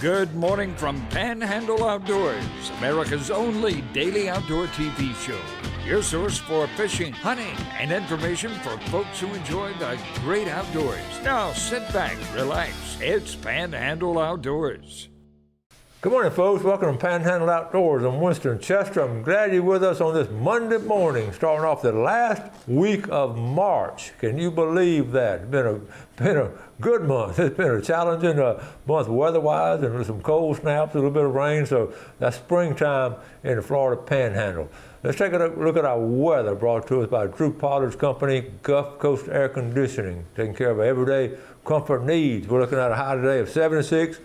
Good morning from Panhandle Outdoors, America's only daily outdoor TV show. Your source for fishing, hunting, and information for folks who enjoy the great outdoors. Now sit back, relax. It's Panhandle Outdoors. Good morning, folks. Welcome to Panhandle Outdoors. I'm Winston Chester. I'm glad you're with us on this Monday morning, starting off the last week of March. Can you believe that? It's been a good month. It's been a challenging month weather-wise, and some cold snaps, a little bit of rain, so that's springtime in the Florida Panhandle. Let's take a look at our weather, brought to us by Drew Potter's company, Gulf Coast Air Conditioning, taking care of our everyday comfort needs. We're looking at a high today of 76,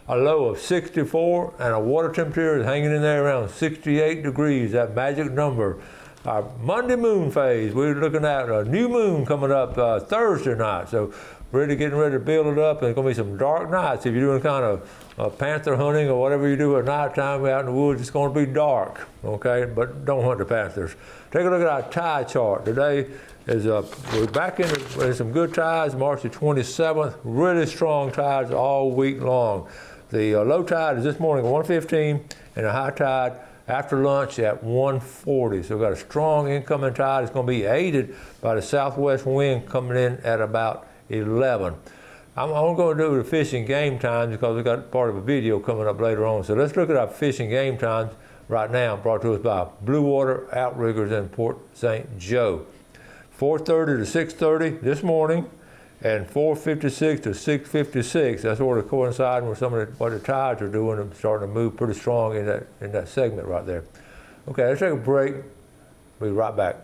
a low of 64, and a water temperature is hanging in there around 68 degrees, that magic number. Our Monday moon phase, we're looking at a new moon coming up Thursday night, so really getting ready to build it up, and it's going to be some dark nights. If you're doing kind of panther hunting or whatever you do at nighttime out in the woods, it's going to be dark, okay? But don't hunt the panthers. Take a look at our tide chart. Today is we're back in some good tides, March the 27th, really strong tides all week long. The low tide is this morning at 1:15, and the high tide after lunch at 1:40. So we've got a strong incoming tide. It's going to be aided by the southwest wind coming in at about 11. I'm going to do the fishing game times because we've got part of a video coming up later on. So let's look at our fishing game times right now, brought to us by Blue Water Outriggers in Port St. Joe. 4:30 to 6:30 this morning, and 4:56 to 6:56. That's sort of coinciding with some of what the tides are doing and starting to move pretty strong in that segment right there. Okay, let's take a break. We'll be right back.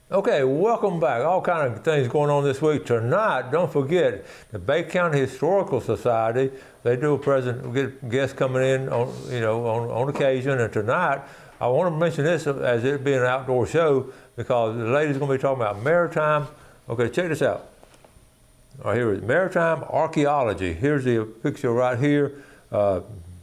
Okay, welcome back. All kinds of things going on this week. Tonight, don't forget, the Bay County Historical Society, they do a present, we get guests coming in on occasion, and tonight, I want to mention this as it being an outdoor show because the lady's going to be talking about maritime. Okay, check this out. All right, here it is, maritime archaeology. Here's the picture right here.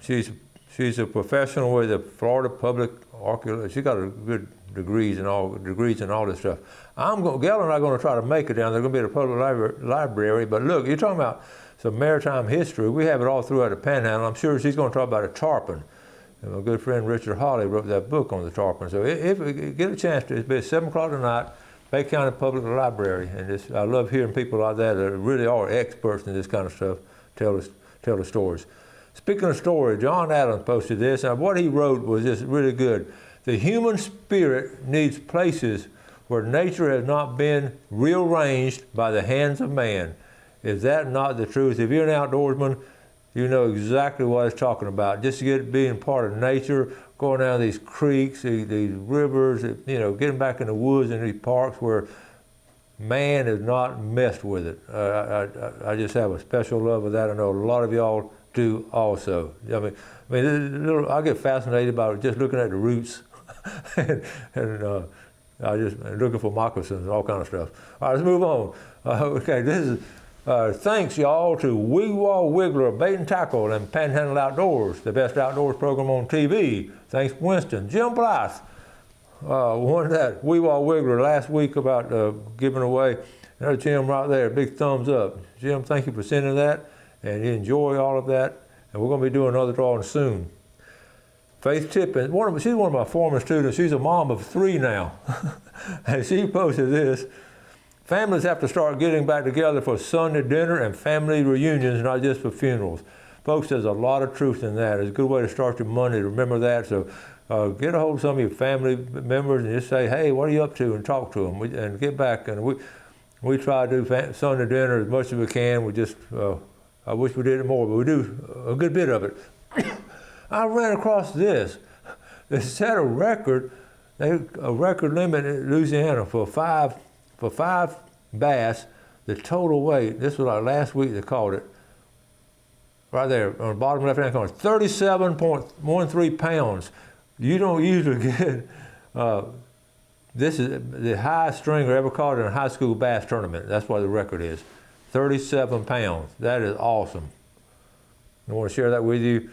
She's a professional with the Florida Public Archaeology. She got a good degrees and all this stuff. Gail and I are going to try to make it down. They're going to be at a public library. But look, you're talking about some maritime history. We have it all throughout the Panhandle. I'm sure she's going to talk about a tarpon. And my good friend Richard Hawley wrote that book on the tarpon. So if we get a chance to, it's 7 o'clock tonight, Bay County Public Library. And I love hearing people like that really are experts in this kind of stuff, tell the stories. Speaking of story, John Adams posted this, and what he wrote was just really good. The human spirit needs places where nature has not been rearranged by the hands of man. Is that not the truth? If you're an outdoorsman, you know exactly what it's talking about. Just being part of nature, going down these creeks, these rivers, getting back in the woods and these parks where man has not messed with it. I just have a special love of that. I know a lot of y'all do also. I get fascinated by just looking at the roots and I just looking for moccasins and all kind of stuff. All right, let's move on. Okay, this is thanks y'all to Weewaw Wiggler Bait and Tackle and Panhandle Outdoors, the best outdoors program on TV. Thanks, Winston. Jim Blythe won that Weewaw Wiggler last week about giving away. There's Jim right there, big thumbs up. Jim, thank you for sending that, and you enjoy all of that. And we're going to be doing another drawing soon. Faith Tippin, she's one of my former students. She's a mom of 3 now. And she posted this. Families have to start getting back together for Sunday dinner and family reunions, not just for funerals. Folks, there's a lot of truth in that. It's a good way to start your Monday, remember that. So get a hold of some of your family members and just say, hey, what are you up to? And talk to them and get back. And we try to do Sunday dinner as much as we can. We just, I wish we did it more, but we do a good bit of it. I ran across this. They set a record limit in Louisiana for five bass. The total weight, this was like last week they called it, right there on the bottom left-hand corner, 37.13 pounds. You don't usually get, this is the highest stringer ever caught in a high school bass tournament. That's what the record is, 37 pounds. That is awesome. I want to share that with you.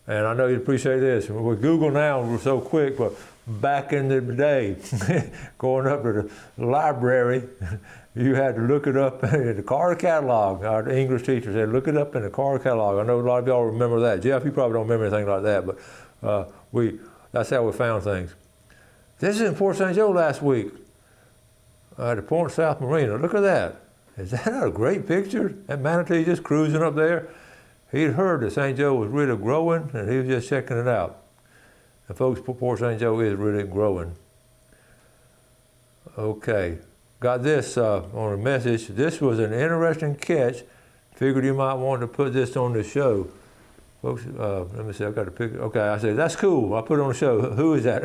And I know you'd appreciate this. With Google now, we're so quick, but back in the day, going up to the library, you had to look it up in the card catalog. Our English teacher said, look it up in the card catalog. I know a lot of y'all remember that. Jeff, you probably don't remember anything like that, but that's how we found things. This is in Port St. Joe last week, at the Point South Marina. Look at that. Is that not a great picture? That manatee just cruising up there. He'd heard that St. Joe was really growing, and he was just checking it out. And folks, Port St. Joe is really growing. Okay, got this on a message. This was an interesting catch. Figured you might want to put this on the show. Folks, let me see, I got a picture. Okay, I said, that's cool. I put it on the show. Who is that?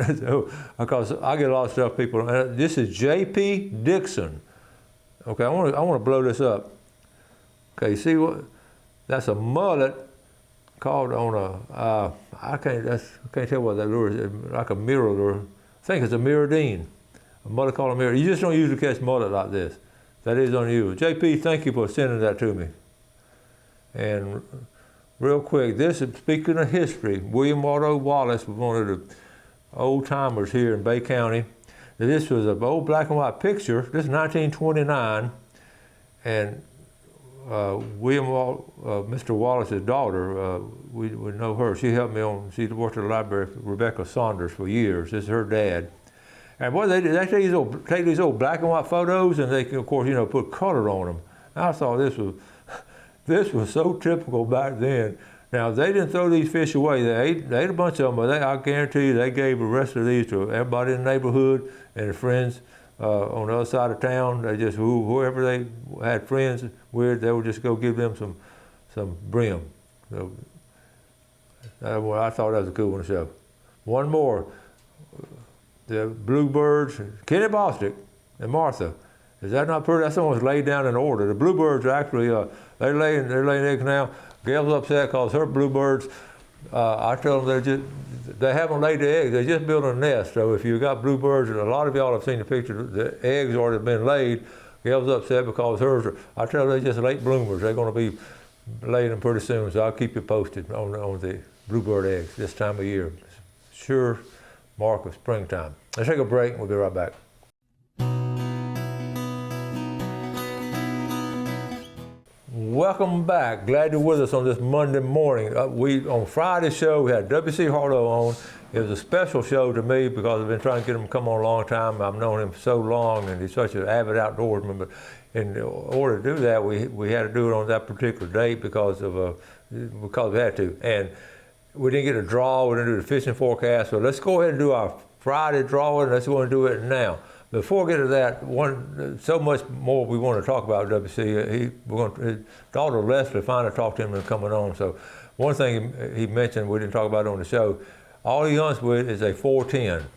Because I get a lot of stuff, people. This is J.P. Dixon. Okay, I want to blow this up. Okay, see what? That's a mullet called on a, I can't tell what that lure is, like a mirror lure. I think it's a mirrodine. A mullet called a mirror. You just don't usually catch mullet like this. That is unusual. JP, thank you for sending that to me. And real quick, this is, speaking of history, William Waldo Wallace was one of the old timers here in Bay County. This was an old black and white picture. This is 1929, and Mr. Wallace's daughter, we know her. She helped me on, she worked at the library for Rebecca Saunders for years. This is her dad. And what they do, they take these old black and white photos, and they can, of course, put color on them. I thought this was so typical back then. Now, they didn't throw these fish away. They ate a bunch of them, but I guarantee you they gave the rest of these to everybody in the neighborhood and their friends on the other side of town. They just, whoever they had friends with, they would just go give them some brim. So, I thought that was a cool one to show. One more. The bluebirds, Kenny Bostic and Martha. Is that not pretty? That's almost laid down in order. The bluebirds are actually, they're laying eggs now. Gail's upset because her bluebirds, I tell them they haven't laid the eggs, they're just building a nest. So if you've got bluebirds, and a lot of y'all have seen the picture, the eggs already been laid. Gail's upset because hers I tell her they're just late bloomers. They're gonna be laying them pretty soon, so I'll keep you posted on the bluebird eggs this time of year. Sure mark of springtime. Let's take a break and we'll be right back. Welcome back. Glad you're with us on this Monday morning. On Friday's show, we had W.C. Harlow on. It was a special show to me because I've been trying to get him to come on a long time. I've known him for so long, and he's such an avid outdoorsman. But in order to do that, we had to do it on that particular date because we had to. And we didn't get a draw. We didn't do the fishing forecast. So let's go ahead and do our Friday drawing. Let's go and do it now. Before we get to that, so much more we want to talk about WC. His daughter Leslie finally talked to him and coming on. So one thing he mentioned we didn't talk about on the show, all he hunts with is a 410,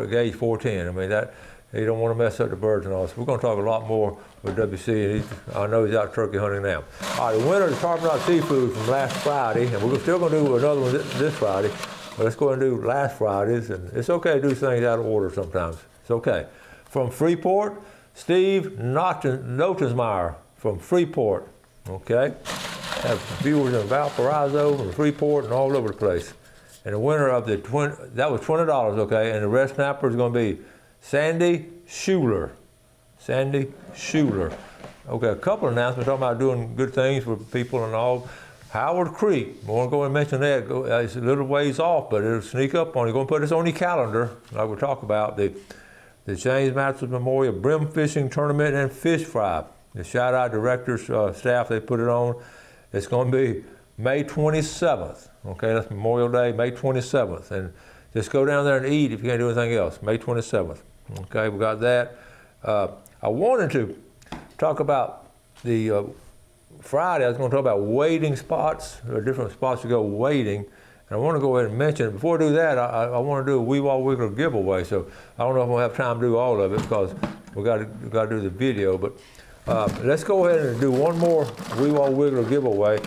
gauge 410. I mean, that he don't want to mess up the birds and all. So we're going to talk a lot more with WC. I know he's out turkey hunting now. All right, the winner of the Carpenter Out Seafood from last Friday, and we're still going to do another one this Friday. But let's go ahead and do last Friday's, and it's okay to do things out of order sometimes. It's okay. From Freeport, Steve Notensmeyer from Freeport. Okay. Have viewers in Valparaiso and Freeport and all over the place. And the winner of that was $20, okay, and the red snapper is going to be Sandy Schuler. Sandy Schuler. Okay, a couple of announcements talking about doing good things for people and all. Howard Creek, I want to go and mention that. It's a little ways off, but it'll sneak up on you. Going to put this on your calendar, like we talk about, the James Matthews Memorial Brim Fishing Tournament and Fish Fry. The shout out directors, staff, they put it on. It's going to be May 27th. Okay, that's Memorial Day, May 27th. And just go down there and eat if you can't do anything else, May 27th. Okay, we got that. I wanted to talk about the Friday, I was going to talk about wading spots, or different spots to go wading. And I want to go ahead and mention, before I do that, I want to do a Weewaw Wiggler giveaway. So I don't know if we'll have time to do all of it because we got to do the video. But let's go ahead and do one more Weewaw Wiggler giveaway.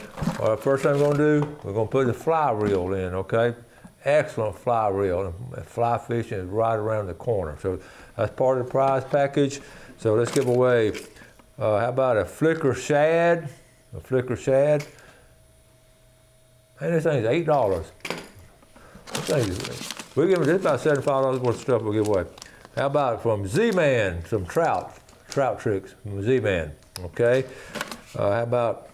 First thing we're going to do, we're going to put the fly reel in, okay? Excellent fly reel. And fly fishing is right around the corner. So that's part of the prize package. So let's give away, how about a flicker shad? A flicker shad. And this thing's $8. We give this about $75 worth of stuff we'll give away. How about from Z-Man, some trout tricks from Z-Man, okay? How about,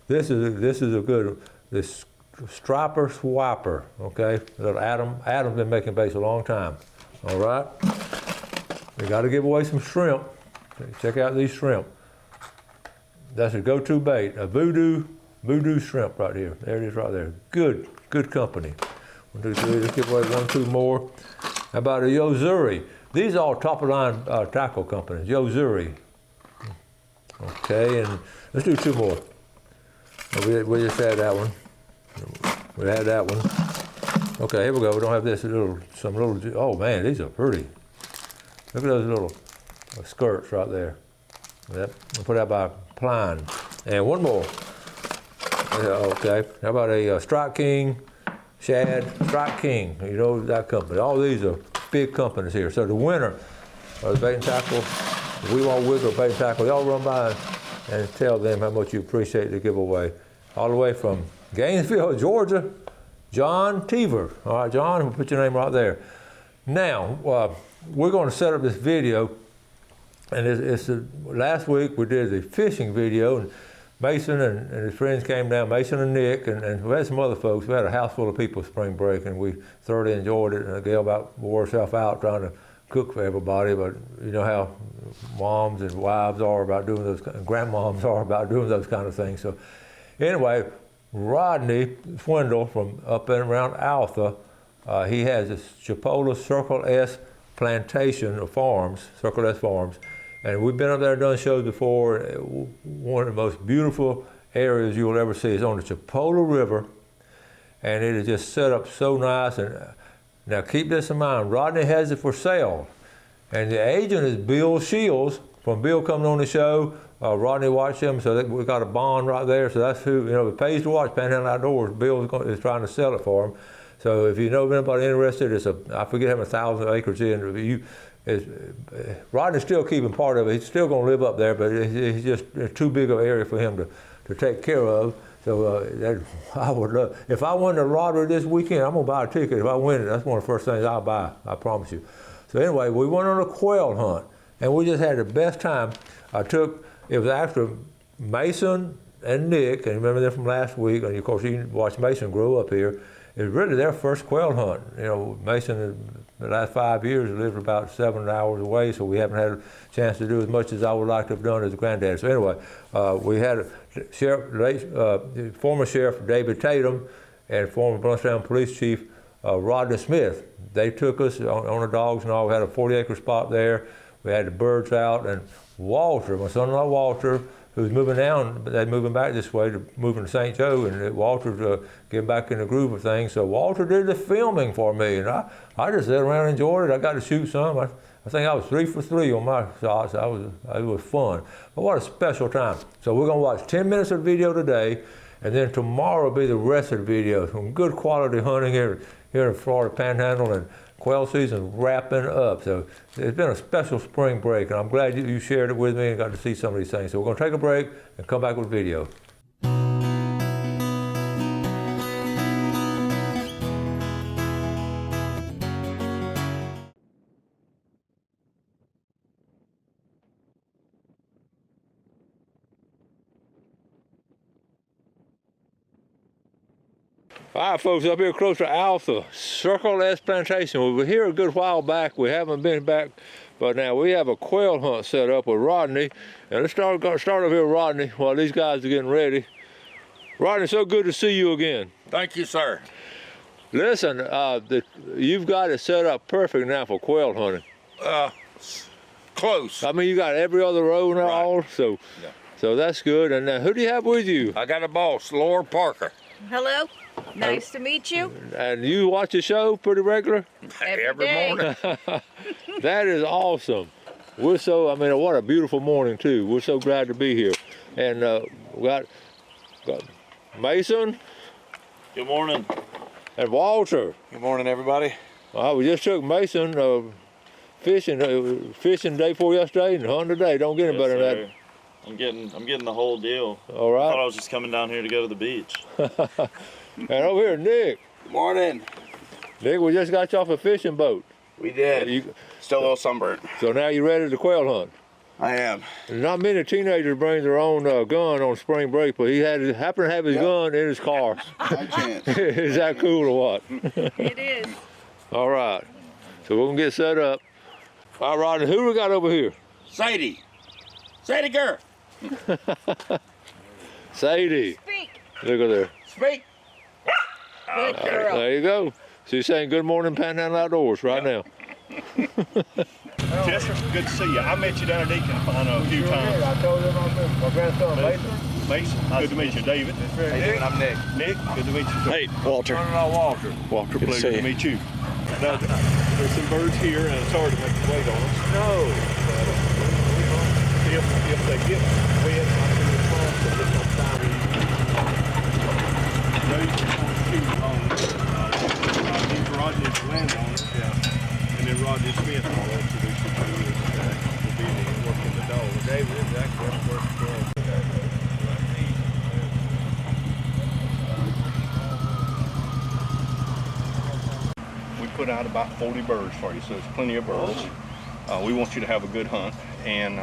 this is a good, this striper swiper, okay? Little Adam's been making baits a long time, all right? We got to give away some shrimp. Check out these shrimp. That's a go-to bait, a voodoo shrimp right here. There it is right there. Good company. 1, 2, 3, let's give away 1, 2 more. How about a Yozuri? These are all top-of-the-line tackle companies, Yozuri. Okay, and let's do 2 more. We just had that one. We had that one. Okay, here we go. We don't have this some little, oh man, these are pretty. Look at those little skirts right there. Yep, we'll put that by Pline. And 1 more. Okay, how about a Strike King Shad, Strike King, you know that company. All these are big companies here. So the winner of the bait and tackle, We Want Wiggler bait and tackle, y'all run by and tell them how much you appreciate the giveaway. All the way from Gainesville, Georgia, John Teaver. All right, John, we'll put your name right there. Now, we're going to set up this video, and last week we did the fishing video, and Mason and his friends came down, Mason and Nick, and we had some other folks. We had a house full of people spring break, and we thoroughly enjoyed it, and Gail about wore herself out trying to cook for everybody, but you know how moms and wives are about doing those, and grandmoms are about doing those kind of things. So anyway, Rodney Swindle from up and around Alpha, he has this Chipola Circle S plantation of farms, Circle S farms, and we've been up there and done shows before. One of the most beautiful areas you will ever see is on the Chipola River, and it is just set up so nice. And now keep this in mind, Rodney has it for sale, and the agent is Bill Shields. From Bill coming on the show, Rodney watched him, so we got a bond right there. So that's who, you know, it pays to watch Panhandle Outdoors. Bill is trying to sell it for him. So if you know of anybody interested, I forget how many 1,000 acres in. Rodney's still keeping part of it. He's still going to live up there, but it's just too big of an area for him to take care of. So I would love, if I win the lottery this weekend, I'm going to buy a ticket. If I win it, that's one of the first things I'll buy, I promise you. So anyway, we went on a quail hunt, and we just had the best time. It was after Mason and Nick, and remember them from last week, and of course you watched Mason grow up here. It was really their first quail hunt. You know, Mason, the last 5 years, lived about 7 hours away, so we haven't had a chance to do as much as I would like to have done as a granddad. So anyway, we had former Sheriff David Tatum and former Bluntstown Police Chief Rodney Smith. They took us on the dogs and all. We had a 40-acre spot there. We had the birds out, and Walter, my son-in-law Walter, who's moving down, they're moving back this way, moving to St. Joe, and Walter's getting back in the groove of things. So Walter did the filming for me, and I just sat around and enjoyed it. I got to shoot some. I think I was 3 for 3 on my shots. It was fun. But what a special time. So we're going to watch 10 minutes of video today, and then tomorrow will be the rest of the video. Some good quality hunting here in Florida Panhandle, and quail season wrapping up. So it's been a special spring break, and I'm glad you shared it with me and got to see some of these things. So we're going to take a break and come back with video. All right, folks, up here close to Alpha, Circle S Plantation. We were here a good while back. We haven't been back, but now we have a quail hunt set up with Rodney. And let's start over here with Rodney while these guys are getting ready. Rodney, so good to see you again. Thank you, sir. Listen, you've got it set up perfect now for quail hunting. Close. I mean, you got every other row and all, right. So, yeah. So that's good. And now, who do you have with you? I got a boss, Laura Parker. Hello, nice to meet you. And you watch the show pretty regular? Every day. morning. That is awesome. I mean, what a beautiful morning too. We're so glad to be here. And we got Mason. Good morning. And Walter. Good morning, everybody. We just took Mason fishing day before yesterday and hunting today. Don't get any better than that. I'm getting the whole deal. All I thought I right. was just coming down here to go to the beach. And over here, Nick. Morning. Nick, we just got you off a fishing boat. We did. Still a little sunburnt. So now you ready to quail hunt? I am. Not many teenagers bring their own gun on spring break, but he happened to have his gun in his car. High chance. Is that cool or what? It is. All right. So we're gonna get set up. All right, Rodney, who we got over here? Sadie. Sadie girl. Sadie. Speak. Look at there. Speak. Good girl. There you go. She's saying good morning, Panhandle Outdoors right now. Chester, good to see you. I met you down at Deacon a few times. I told him my grandson Mason, good to meet you. David. I'm Nick. Nick, good to meet you. Hey, Walter. Walter. Walter, to see pleasure to you. meet you. Now, there's some birds here, and it's hard to make the weight on them. No. If they get wet, I can respond to this on time. Those are shoot on. He's Rodney's landowner. Yeah. And then Rodney Smith, I'll introduce you to, will be working the dog. David is actually working. We put out about 40 birds for you, so it's plenty of birds. We want you to have a good hunt, and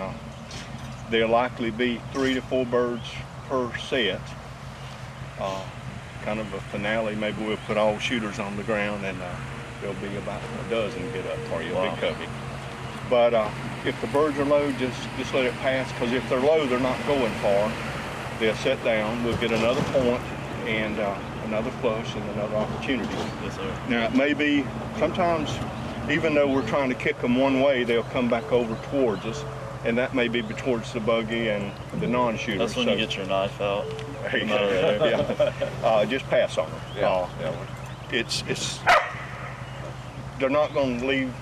there'll likely be 3 to 4 birds per set. Kind of a finale, maybe we'll put all shooters on the ground, and there'll be about a dozen get up for you, a big covey. But if the birds are low, just let it pass, because if they're low, they're not going far. They'll set down, we'll get another point, and another flush and another opportunity. Yes, sir. Now, it may be, sometimes, even though we're trying to kick them one way, they'll come back over towards us, and that may be towards the buggy and the non-shooters. That's when So- you get your knife out. There you Come out of there. go. Yeah. Just pass on them. It's they're not going to leave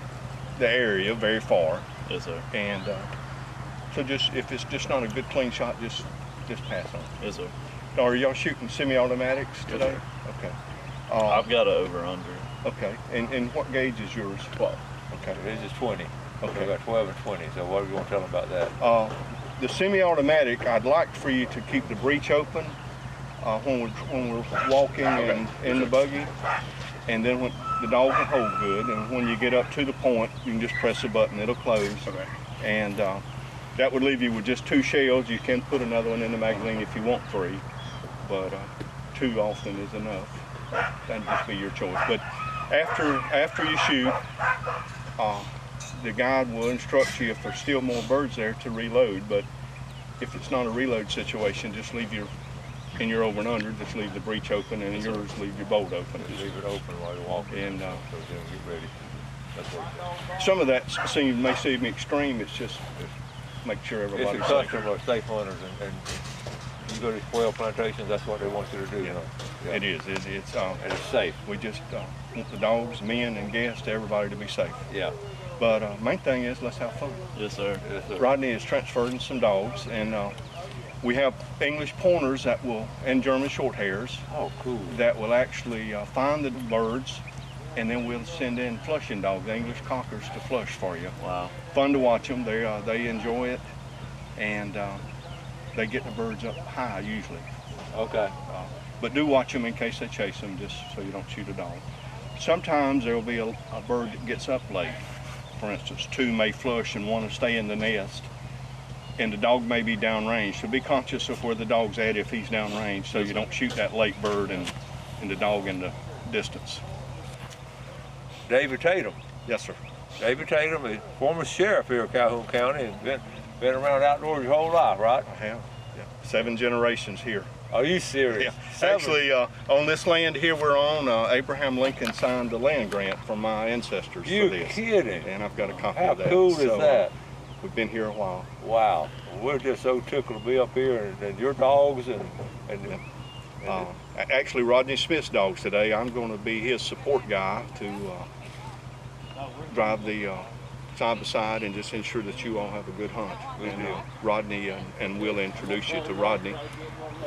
the area very far, Yes, sir. and so just if it's just not a good clean shot, just pass on. Yes, sir. Are y'all shooting semi-automatics today? Okay. I've got an over/under. Okay. And what gauge is yours? 12. Okay. This is 20. Okay. We got 12 and 20. So what are you going to tell them about that? The semi-automatic, I'd like for you to keep the breech open when we're walking and in the buggy, and then when the dog will hold good, and when you get up to the point, you can just press a button, it'll close. Okay. And that would leave you with just 2 shells. You can put another one in the magazine if you want 3, but 2 often is enough. That'd just be your choice. But after you shoot, the guide will instruct you if there's still more birds there to reload, but if it's not a reload situation, just leave in your over and under, just leave the breech open, and yours leave your bolt open. Just leave it open while you're walking. And so then get ready. That's what some of that may seem extreme. It's just make sure it's everybody's a safe. custom of safe hunters, and you go to quail plantations, that's what they want you to do. Yeah. You know? Yeah. It is. It's And it's safe. we just want the dogs, men, and guests, everybody to be safe. Yeah. But main thing is let's have fun. Yes, sir. Yes, sir. Rodney is transferring some dogs, and we have English pointers and German short hairs Oh, cool. that will actually find the birds, and then we'll send in flushing dogs, English cockers, to flush for you. Wow. Fun to watch them. They enjoy it, and they get the birds up high usually. Okay. But do watch them in case they chase them, just so you don't shoot a dog. Sometimes there will be a bird that gets up late. For instance, 2 may flush and 1 will stay in the nest, and the dog may be downrange. So be conscious of where the dog's at if he's downrange, so you don't shoot that late bird and the dog in the distance. David Tatum. Yes, sir. David Tatum is former sheriff here in Calhoun County and been around outdoors your whole life, right? I have. Yeah. 7 generations here. Are you serious? Yeah. 7? Actually, on this land here we're on, Abraham Lincoln signed the land grant from my ancestors for You're this. kidding. And I've got a copy How of that. cool is So, that? We've been here a while. Wow. We're just so tickled to be up here and your dogs and Actually, Rodney Smith's dogs today, I'm going to be his support guy to drive the side by side and just ensure that you all have a good hunt. And Rodney, and we'll introduce you to Rodney.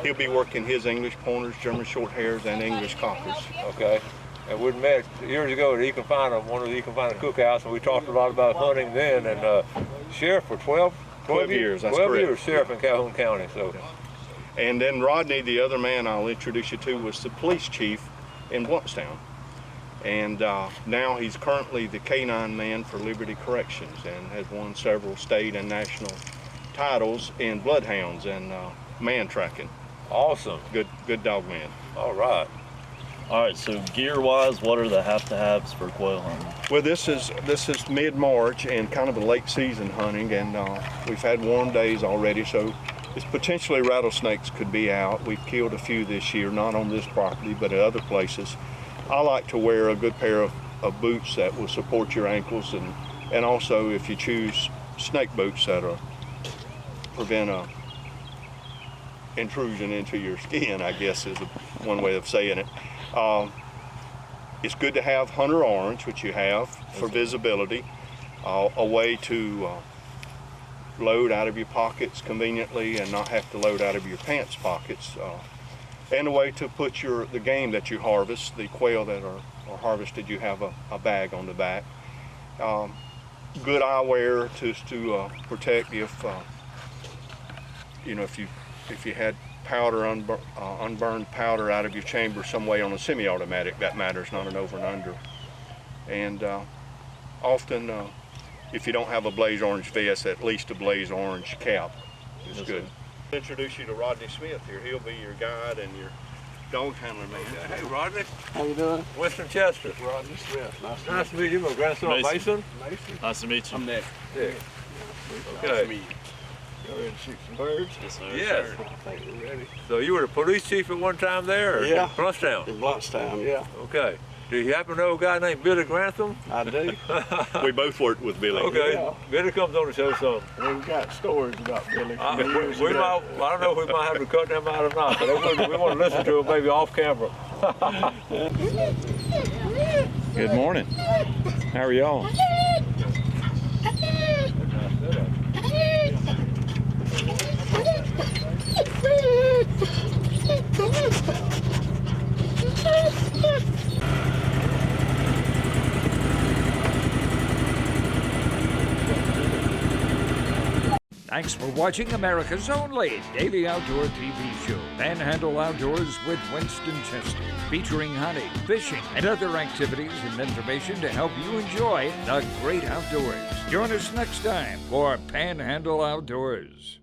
He'll be working his English pointers, German short hairs, and English cockers. okay. And we met years ago at one of the Econfina cookhouse, and we talked a lot about hunting then. And Sheriff, for 12 12 years, that's 12 correct. years sheriff in Calhoun County. So, And then Rodney, the other man I'll introduce you to, was the police chief in Bluntstown. And now he's currently the K-9 man for Liberty Corrections and has won several state and national titles in bloodhounds and man tracking. awesome. Good dog man. All right. All right, so gear-wise, what are the have-to-haves for quail hunting? Well, this is mid-March and kind of a late season hunting, and we've had warm days already, so it's potentially rattlesnakes could be out. We've killed a few this year, not on this property, but at other places. I like to wear a good pair of boots that will support your ankles, and also if you choose snake boots that'll prevent a intrusion into your skin, I guess is one way of saying it. It's good to have hunter orange, which you have for visibility, a way to load out of your pockets conveniently and not have to load out of your pants pockets, and a way to put the game that you harvest, the quail that are harvested, you have a bag on the back. Good eyewear to protect if if you had powder, unburned powder out of your chamber some way on a semi-automatic, that matters, not an over and under. And often, if you don't have a blaze orange vest, at least a blaze orange cap is good. I'll introduce you to Rodney Smith here. He'll be your guide and your dog handler man. Hey, Rodney. How you doing? Western Chester. Rodney Smith. Nice to meet you. My grandson Mason. Mason. Nice to meet you. I'm Nick. Dick. Nice to Okay. meet you. Y'all ready to shoot some birds? Yes, sir. Yes. I think we're ready. So you were the police chief at one time there? Or Yeah. Bluntstown? In Bluntstown, yeah. Okay. Do you happen to know a guy named Billy Grantham? I do. We both worked with Billy. Okay. Yeah. Billy comes on the show some. We've got stories about Billy. We might, I don't know if we might have to cut them out or not, but we want to listen to them maybe off camera. Good morning. How are y'all? Thanks for watching America's only daily outdoor TV show, Panhandle Outdoors with Winston Chester, featuring hunting, fishing, and other activities and information to help you enjoy the great outdoors. Join us next time for Panhandle Outdoors.